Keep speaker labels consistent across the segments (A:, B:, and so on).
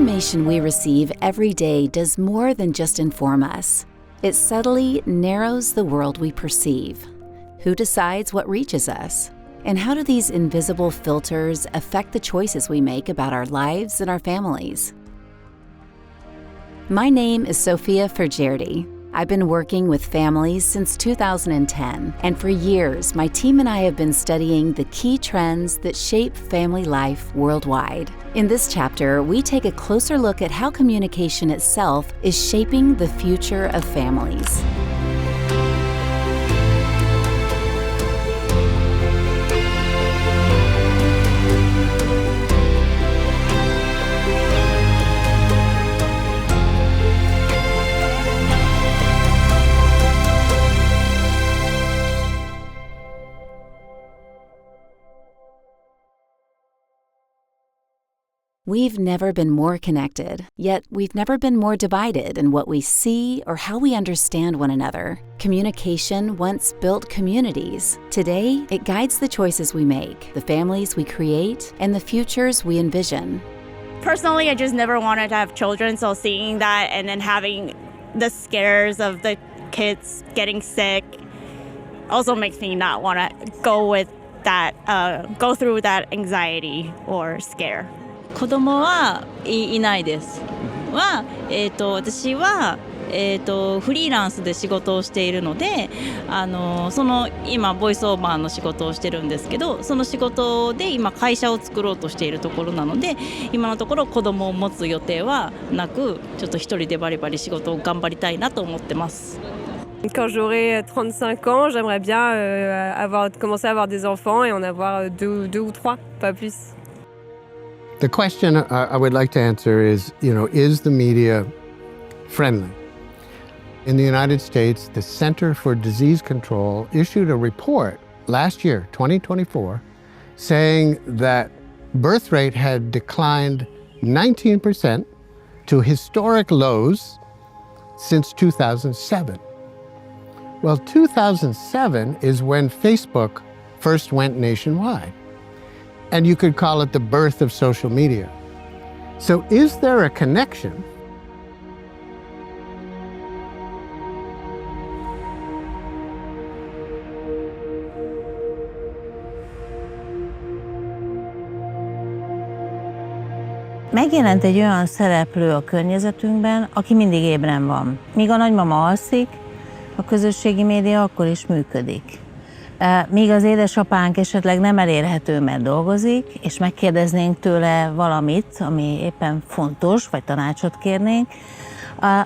A: information we receive every day does more than just inform us. It subtly narrows the world we perceive. Who decides what reaches us? And how do these invisible filters affect the choices we make about our lives and our families? My name is Sophia Fergerdi. I've been working with families since 2010, and for years, my team and I have been studying the key trends that shape family life worldwide. In this chapter, we take a closer look at how communication itself is shaping the future of families. We've never been more connected, yet we've never been more divided in what we see or how we understand one another. Communication once built communities. Today, it guides the choices we make, the families we create, and the futures we envision.
B: Personally, I just never wanted to have children, so seeing that and then having the scares of the kids getting sick also makes me not want to go through that anxiety or scare.
C: 子供はいないです。私は、フリーランスで仕事をしているので、今ボイスオーバーの仕事をしてるんですけど、その仕事で今会社を作ろうとしているところなので、今のところ子供を持つ予定はなく、ちょっと一人でバリバリ仕事を頑張りたいなと思ってます。
D: Quand j'aurai 35 ans, j'aimerais bien commencer à avoir des enfants et en avoir deux ou trois, pas plus.
E: The question I would like to answer is, is the media friendly? In the United States, the Center for Disease Control issued a report last year, 2024, saying that birth rate had declined 19% to historic lows since 2007. Well, 2007 is when Facebook first went nationwide. And you could call it the birth of social media. So is there a connection?
F: Megjelent egy olyan szereplő a környezetünkben, aki mindig ébren van. Míg a nagymama alszik, a közösségi média akkor is működik. Míg az édesapánk esetleg nem elérhető, mert dolgozik, és megkérdeznénk tőle valamit, ami éppen fontos, vagy tanácsot kérnénk,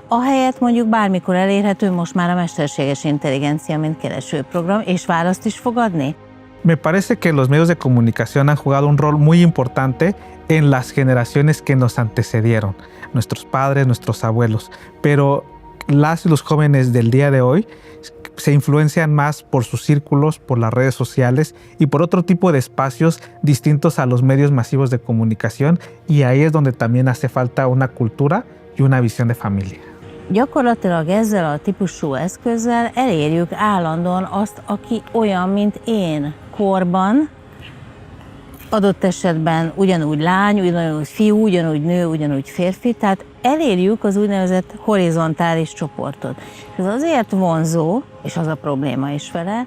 F: ahelyett mondjuk bármikor elérhető most már a mesterséges intelligencia, mint keresőprogram, és választ is fog adni.
G: Me parece que los medios de comunicación han jugado un rol muy importante en las generaciones que nos antecedieron, nuestros padres, nuestros abuelos, pero las y los jóvenes del día de hoy se influencian más por sus círculos, por las redes sociales y por otro tipo de espacios distintos a los medios masivos de comunicación, y ahí es donde también hace falta una cultura y una visión de familia.
F: Gyakorlatilag ezzel a típusú eszközzel elérjük állandóan azt, aki olyan, mint én korban, adott esetben ugyanúgy lány, ugyanúgy fiú, ugyanúgy nő, ugyanúgy férfi, tehát elérjük az úgynevezett horizontális csoportot. Ez azért vonzó, és az a probléma is vele,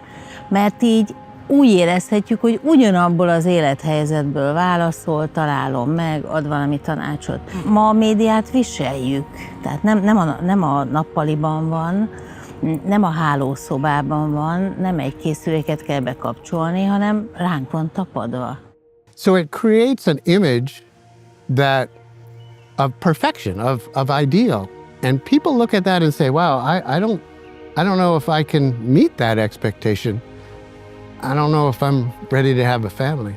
F: mert így úgy érezhetjük, hogy ugyanabból az élethelyzetből válaszol, találom meg, ad valami tanácsot. Ma a médiát viseljük, tehát nem a nappaliban van, nem a hálószobában van, nem egy készüléket kell bekapcsolni, hanem ránk van tapadva.
E: So it creates an image of perfection, of ideal. And people look at that and say, wow, I don't know if I can meet that expectation. I don't know if I'm ready to have a family.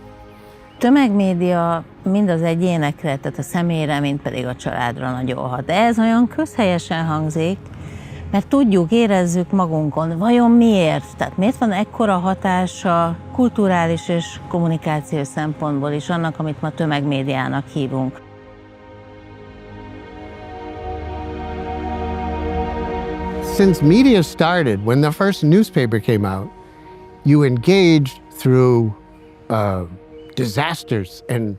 F: Tömegmédia mind az egyénekre, tehát a személyre, mind pedig a családra nagyon hat. De ez olyan közhelyesen hangzik, mert tudjuk, érezzük magunkon, vajon miért? Tehát miért van ekkora hatása kulturális és kommunikációs szempontból is annak, amit ma tömegmédiának hívunk?
E: Since media started, when the first newspaper came out, you engaged through disasters and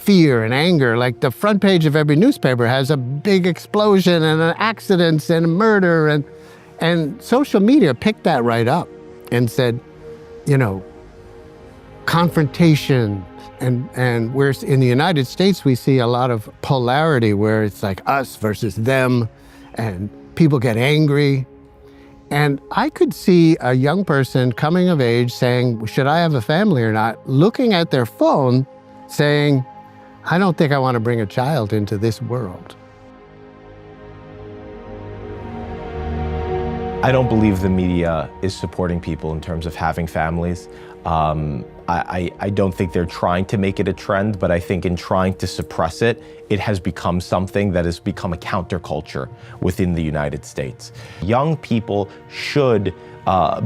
E: fear and anger. Like the front page of every newspaper has a big explosion and an accident and a murder. And social media picked that right up and said, you know, confrontation. And whereas in the United States, we see a lot of polarity where it's like us versus them and people get angry. And I could see a young person coming of age saying, should I have a family or not? Looking at their phone saying, I don't think I want to bring a child into this world.
H: I don't believe the media is supporting people in terms of having families. I don't think they're trying to make it a trend, but I think in trying to suppress it, it has become something that has become a counterculture within the United States. Young people should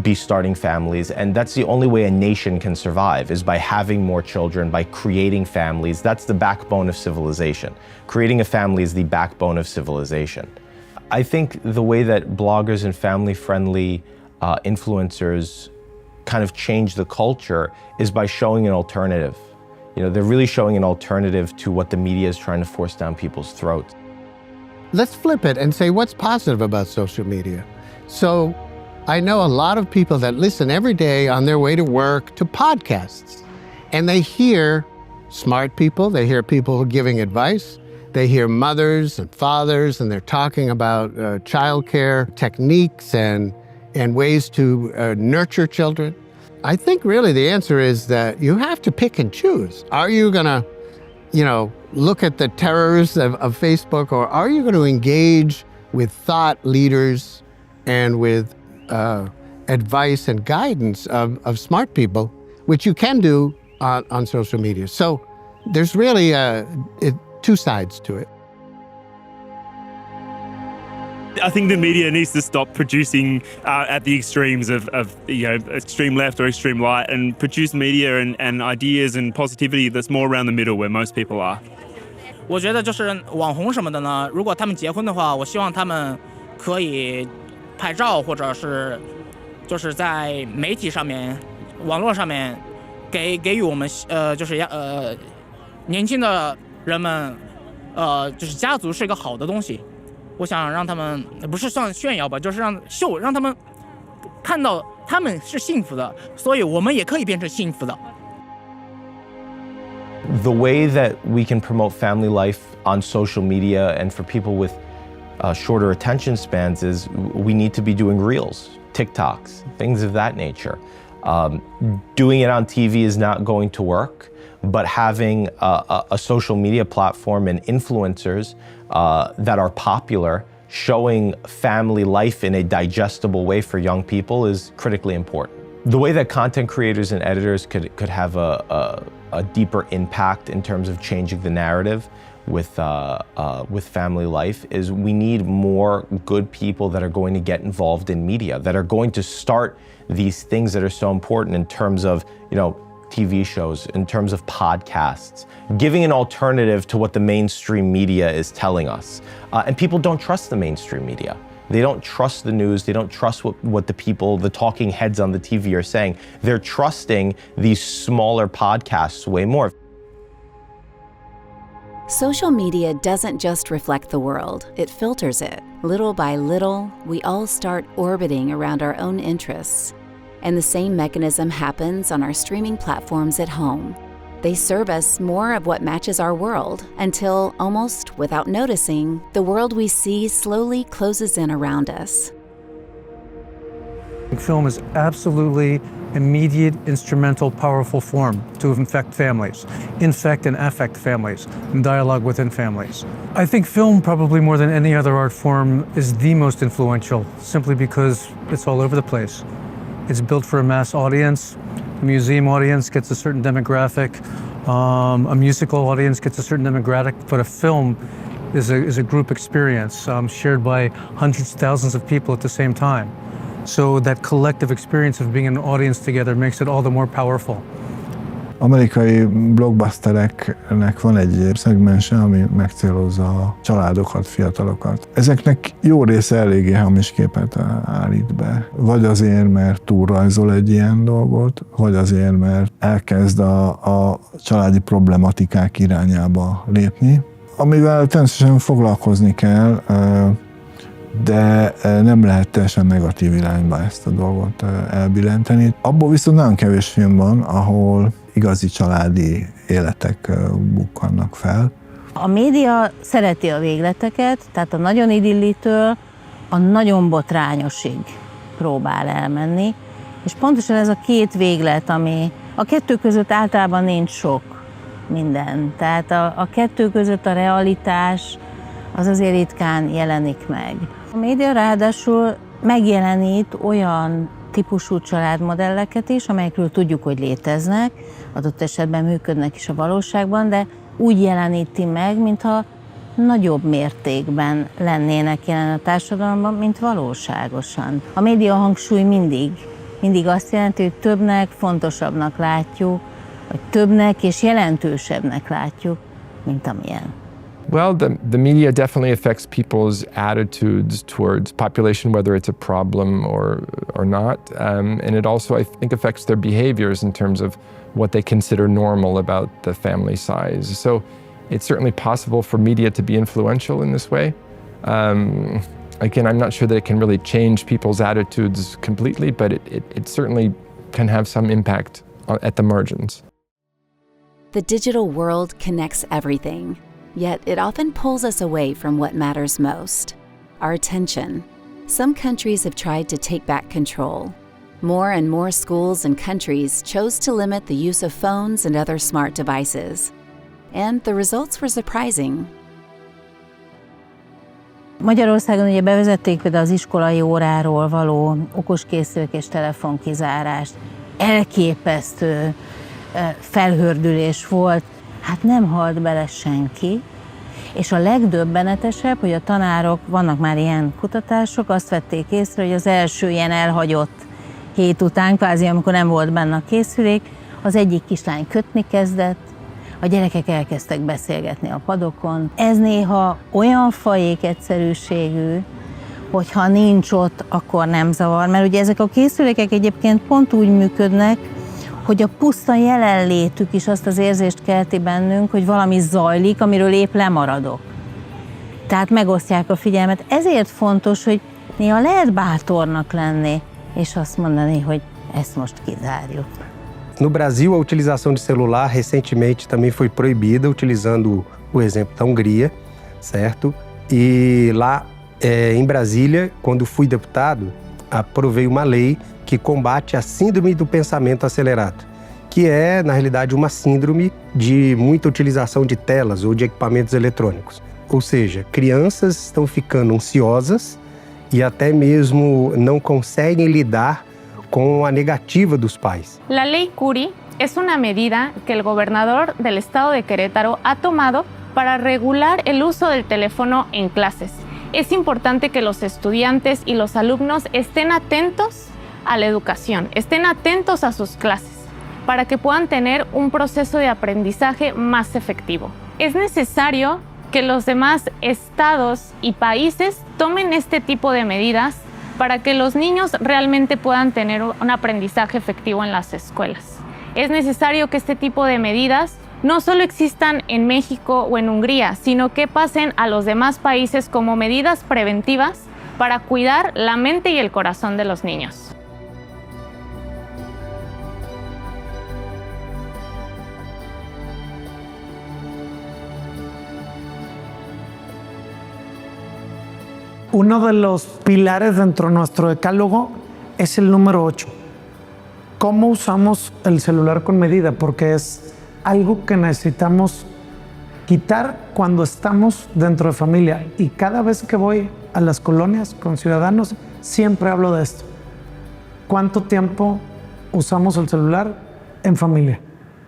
H: be starting families, and that's the only way a nation can survive, is by having more children, by creating families. That's the backbone of civilization. Creating a family is the backbone of civilization. I think the way that bloggers and family-friendly influencers kind of change the culture is by showing an alternative. You know, they're really showing an alternative to what the media is trying to force down people's throats.
E: Let's flip it and say what's positive about social media. So I know a lot of people that listen every day on their way to work to podcasts, and they hear smart people, they hear people giving advice, they hear mothers and fathers, and they're talking about childcare techniques and ways to nurture children. I think really the answer is that you have to pick and choose. Are you gonna, look at the terrors of Facebook, or are you gonna engage with thought leaders and with advice and guidance of smart people, which you can do on social media? So there's really two sides to it.
I: I think the media needs to stop producing at the extremes of extreme left or extreme right, and produce media and ideas and positivity that's more around the middle where most people are.
J: 我觉得就是网红什么的呢，如果他们结婚的话，我希望他们可以拍照，或者是就是在媒体上面、网络上面给予我们年轻的人们就是家族是一个好的东西。我想让他们不是算炫耀吧，就是让他们看到他们是幸福的，所以我们也可以变成幸福的。
H: The way that we can promote family life on social media and for people with shorter attention spans is we need to be doing reels, TikToks, things of that nature. Doing it on TV is not going to work, but having a social media platform and influencers that are popular, showing family life in a digestible way for young people is critically important. The way that content creators and editors could have a deeper impact in terms of changing the narrative with family life is we need more good people that are going to get involved in media, that are going to start these things that are so important in terms of, TV shows, in terms of podcasts, giving an alternative to what the mainstream media is telling us. And people don't trust the mainstream media. They don't trust the news. They don't trust what the people, the talking heads on the TV are saying. They're trusting these smaller podcasts way more.
A: Social media doesn't just reflect the world, it filters it. Little by little, we all start orbiting around our own interests. And the same mechanism happens on our streaming platforms at home. They serve us more of what matches our world until, almost without noticing, the world we see slowly closes in around us.
K: Film is absolutely immediate, instrumental, powerful form to infect families, infect and affect families, and dialogue within families. I think film, probably more than any other art form, is the most influential, simply because it's all over the place. It's built for a mass audience. A museum audience gets a certain demographic. A musical audience gets a certain demographic. But a film is a group experience shared by hundreds of thousands of people at the same time. So that collective experience of being in an audience together makes it all the more powerful.
L: Amerikai blockbustereknek van egy szegmense, ami megcélozza a családokat, fiatalokat. Ezeknek jó része eléggé hamis képet állít be. Vagy azért, mert túlrajzol egy ilyen dolgot, vagy azért, mert elkezd a családi problematikák irányába lépni, amivel természetesen foglalkozni kell, de nem lehet teljesen negatív irányba ezt a dolgot elbillenteni. Abból viszont nagyon kevés film van, ahol igazi családi életek bukkannak fel.
F: A média szereti a végleteket, tehát a nagyon idillitől a nagyon botrányosig próbál elmenni, és pontosan ez a két véglet, ami a kettő között általában nincs sok minden. Tehát a kettő között a realitás az azért ritkán jelenik meg. A média ráadásul megjelenít olyan típusú családmodelleket is, amelyekről tudjuk, hogy léteznek, adott esetben működnek is a valóságban, de úgy jeleníti meg, mintha nagyobb mértékben lennének jelen a társadalomban, mint valóságosan. A média hangsúly mindig azt jelenti, hogy többnek, fontosabbnak látjuk, vagy többnek és jelentősebbnek látjuk, mint amilyen.
M: Well, the media definitely affects people's attitudes towards population, whether it's a problem or not. And it also, I think, affects their behaviors in terms of what they consider normal about the family size. So it's certainly possible for media to be influential in this way. Again, I'm not sure that it can really change people's attitudes completely, but it certainly can have some impact at the margins.
A: The digital world connects everything. Yet it often pulls us away from what matters most, our attention. Some countries have tried to take back control. More and more schools and countries chose to limit the use of phones and other smart devices. And the results were surprising.
F: Magyarországon ugye bevezették például az iskolai óráról való okoskészülék és telefonkizárást. Elképesztő felhördülés volt. Hát nem halt bele senki, és a legdöbbenetesebb, hogy a tanárok, vannak már ilyen kutatások, azt vették észre, hogy az első ilyen elhagyott hét után, kvázi amikor nem volt benne a készülék, az egyik kislány kötni kezdett, a gyerekek elkezdtek beszélgetni a padokon. Ez néha olyan fajék egyszerűségű, hogy ha nincs ott, akkor nem zavar, mert ugye ezek a készülékek egyébként pont úgy működnek, hogy a puszta jelenlétük is azt az érzést kelti bennünk, hogy valami zajlik, amiről épp lemaradok. Tehát megosztják a figyelmet. Ezért fontos, hogy néha lehet bátornak lenni, és azt mondani, hogy ezt most kizárjuk.
N: No Brasil, a utilização de celular recentemente também foi proibida, utilizando o exemplo da Hungria, certo? E lá em Brasília, quando fui deputado, aprovei uma lei que combate a síndrome do pensamento acelerado, que é, na realidade, uma síndrome de muita utilização de telas ou de equipamentos eletrônicos. Ou seja, crianças estão ficando ansiosas e até mesmo não conseguem lidar con la negativa dos pais.
O: La ley Curi es una medida que el gobernador del estado de Querétaro ha tomado para regular el uso del teléfono en clases. Es importante que los estudiantes y los alumnos estén atentos a la educación, estén atentos a sus clases, para que puedan tener un proceso de aprendizaje más efectivo. Es necesario que los demás estados y países tomen este tipo de medidas para que los niños realmente puedan tener un aprendizaje efectivo en las escuelas. Es necesario que este tipo de medidas no solo existan en México o en Hungría, sino que pasen a los demás países como medidas preventivas para cuidar la mente y el corazón de los niños.
P: Uno de los pilares dentro de nuestro decálogo es el número 8. ¿Cómo usamos el celular con medida? Porque es algo que necesitamos quitar cuando estamos dentro de familia. Y cada vez que voy a las colonias con ciudadanos, siempre hablo de esto. ¿Cuánto tiempo usamos el celular en familia?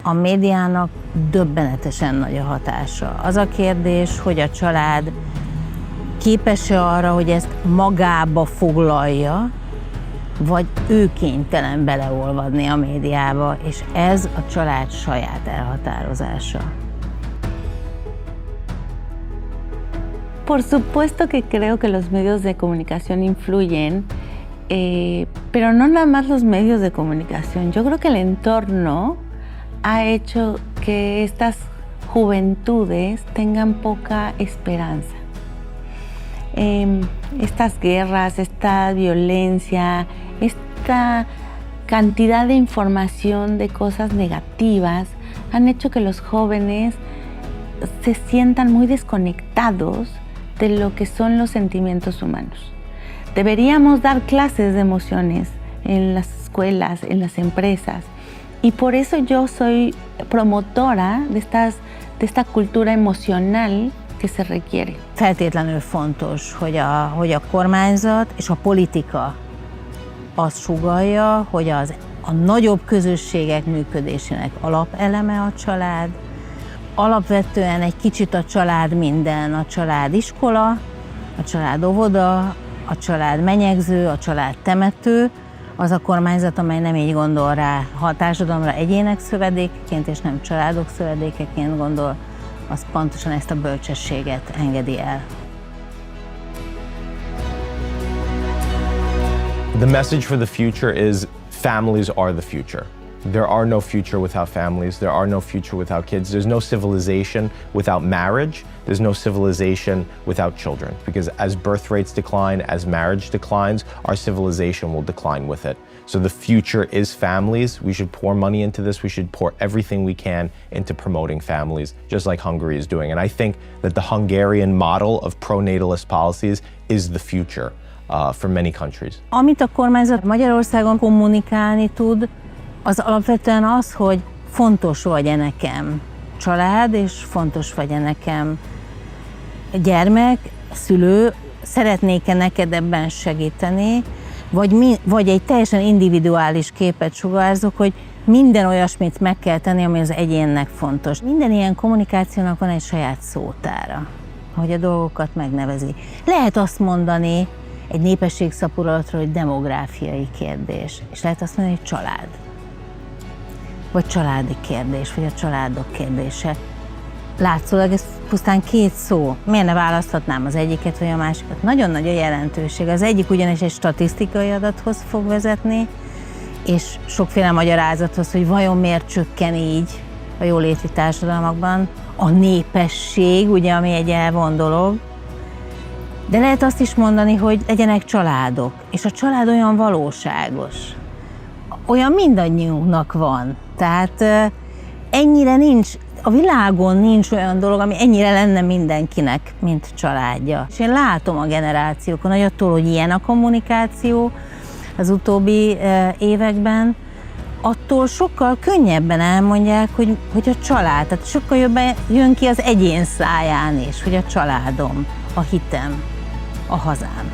F: A médiának döbbenetesen nagy a hatása. Az a kérdés, hogy a család képes-e arra, hogy ezt magába foglalja, vagy ő kénytelen beleolvadni a médiába, és ez a család saját elhatározása.
Q: Por supuesto que creo que los medios de comunicación influyen, pero no nada más los medios de comunicación. Yo creo que el entorno ha hecho que estas juventudes tengan poca esperanza. Estas guerras, esta violencia, esta cantidad de información de cosas negativas han hecho que los jóvenes se sientan muy desconectados de lo que son los sentimientos humanos. Deberíamos dar clases de emociones en las escuelas, en las empresas, y por eso yo soy promotora de esta cultura emocional que se requiere.
F: Feltétlenül fontos, hogy a kormányzat és a politika azt sugallja, hogy a nagyobb közösségek működésének alapeleme a család. Alapvetően egy kicsit a család minden, a család iskola, a család óvoda, a család menyegző, a család temető, az a kormányzat, amely nem így gondol rá, ha a társadalomra egyének szövedékeként és nem családok szövedékeként gondol, az pontosan ezt a bölcsességet engedi el.
H: The message for the future is families are the future. There are no future without families. There are no future without kids. There's no civilization without marriage. There's no civilization without children. Because as birth rates decline, as marriage declines, our civilization will decline with it. So the future is families. We should pour money into this. We should pour everything we can into promoting families, just like Hungary is doing. And I think that the Hungarian model of pro-natalist policies is the future for many countries.
F: Amit a kormányzat Magyarországon kommunikálni tud, az alapvetően az, hogy fontos vagy-e nekem család, és fontos vagy-e nekem gyermek, szülő, szeretnék-e neked ebben segíteni, vagy egy teljesen individuális képet sugárzok, hogy minden olyasmit meg kell tenni, ami az egyénnek fontos. Minden ilyen kommunikációnak van egy saját szótára, ahogy a dolgokat megnevezi. Lehet azt mondani egy népességszaporulatról, hogy demográfiai kérdés, és lehet azt mondani, hogy család. Vagy családi kérdés, vagy a családok kérdése. Látszólag ez pusztán két szó. Miért ne választhatnám az egyiket vagy a másikat? Nagyon nagy a jelentőség. Az egyik ugyanis egy statisztikai adathoz fog vezetni, és sokféle magyarázathoz, hogy vajon miért csökken így a jóléti társadalmakban a népesség, ugye, ami egy elvont dolog. De lehet azt is mondani, hogy legyenek családok, és a család olyan valóságos. Olyan mindannyiunknak van. Tehát ennyire nincs, a világon nincs olyan dolog, ami ennyire lenne mindenkinek, mint családja. És én látom a generációkon, hogy attól, hogy ilyen a kommunikáció az utóbbi években, attól sokkal könnyebben elmondják, hogy a család, tehát sokkal jobban jön ki az egyén száján is, hogy a családom, a hitem, a hazám.